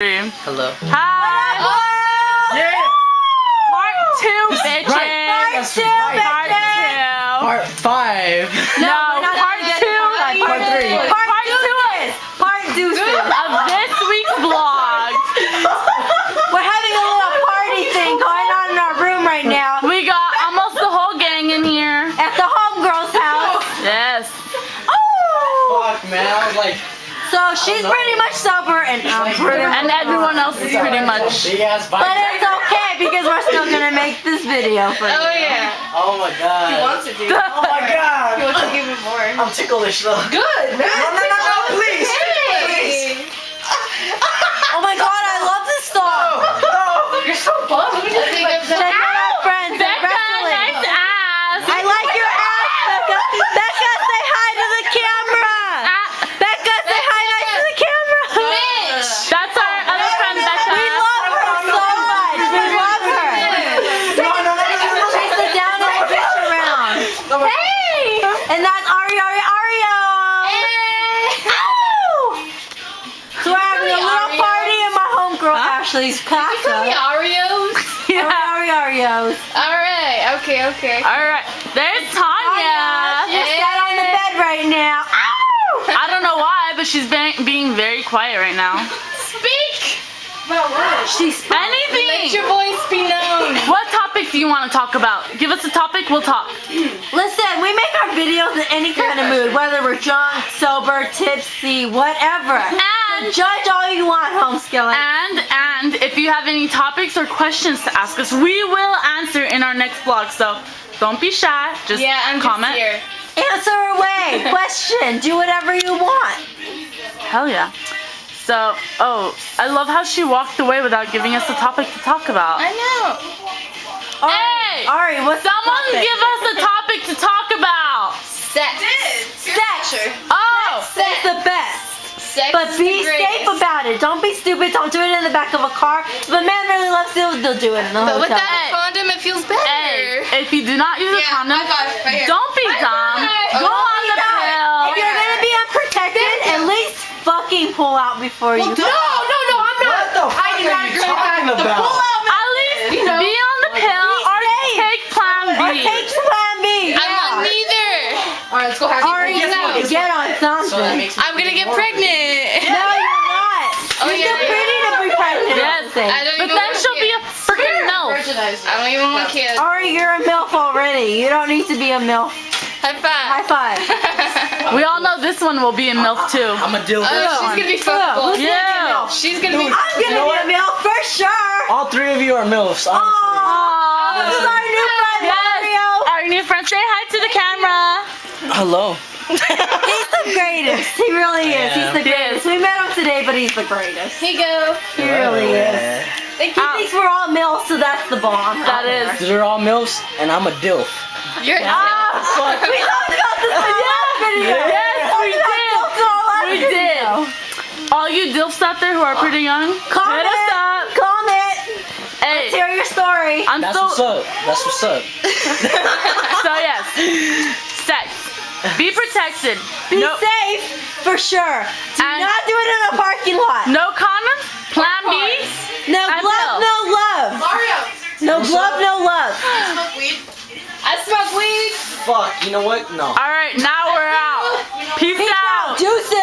Hello. Hi. Yeah. Part 2, bitches. Part 5. No, we're not part gonna get 2. to Part 3. Part deuces. Of this week's vlog. We're having a little party thing going on in our room right now We got almost the whole gang in here. at the homegirl's house. Yes. Fuck, man. I was like, So she's pretty much sober and I'm pretty much And everyone else is pretty much. big ass But bike. it's okay because we're still gonna make this video for you. Oh yeah. Oh my god. He wants to do. Oh my He god. wants to give it more. I'm ticklish though. Good, man. No, please. Hey. Oh my god, I love this song. No. You're so bummed. Check it out, friends. They're Becca, wrestling. nice ass. I like your ass, Becca. Becca, say hi to the camera. Becca, say hi nice to the camera. That's our other friend Becca. We love her so much. We love her. No. Chase her down and we'll get you around. Hey! And that's Ario. Ow! So we're having a little Ario? party in my homegirl Ashley's casa. Oreos. Arios. Alright, okay. Alright, there's Tanya. She's sat on the bed right now. Ow! I don't know why, but she's being very quiet right now. Speak. She's Let Anything. your voice be known. What topic do you want to talk about? Give us a topic, we'll talk. Listen, we make our videos in any kind of mood, whether we're drunk, sober, tipsy, whatever. And Judge all you want, homeskillet. And if you have any topics or questions to ask us, we will answer in our next vlog. So don't be shy. Just Yeah, I'm comment. just here. Answer away. Question. Do whatever you want. Hell yeah. So, I love how she walked away without giving us a topic to talk about. I know. Hey! Ari, what's the Someone topic? give us a topic to talk about. Sex. Sex. Oh! Sex the best. Sex But is be the greatest. safe about it. Don't be stupid. Don't do it in the back of a car. If a man really loves you, they'll do it in the But hotel. without Hey. a condom, it feels better. Hey, if you do not use a Yeah, condom, high five, right here. don't be dumb. five. Go Don't on the pill. If you're gonna be unprotected, at least fucking pull out before you. No, I'm not. What the fuck I do not are you agree with that. talking The about? pull-out At least you know, be on the pill be or safe. take Plan B. Or take Plan B. I'm on neither. Alright, let's go have Ari, you need to get on something. I'm gonna get pregnant. No, you're not. Oh, You're yeah, too pretty to be pregnant. Yes. I don't But even then want she'll be a kids. freaking MILF. I don't even want kids. Ari, you're a MILF already. You don't need to be a MILF. High High five. five. We all know this one will be a MILF too. I'm a deal. Oh, she's gonna be Who's fuckable. gonna be a Yeah. MILF? She's gonna be. I'm gonna be a MILF for sure. All 3 of you are MILFs, honestly. Aww, this is our new friend, Yes. Mario. Our new friend, say hi to the camera. Hello. He's the greatest. He really is. He's the He greatest. is. We met him today, but he's the greatest. Here you go. He really is. Thank He you. thinks we're all MILFs, so that's the bomb. That is. They're all MILFs, and I'm a DILF. You're We talked about this in our last video. Yes, we talked about did. this in our last We video. did. All you DILFs out there who are pretty young, Comment. hit us up. Comment. Let's Hey, hear your story. I'm That's so what's up. That's what's up. so yes. Sex. Be protected. Be no, safe for sure. Do And- not do it in a parking lot. no condoms. Plan B. No and glove, pill. no love. Mario. No What's glove, up? no love. Smoke weed. I smoke weed. Fuck, you know what? No. All right, now we're out. Peace out. Juices.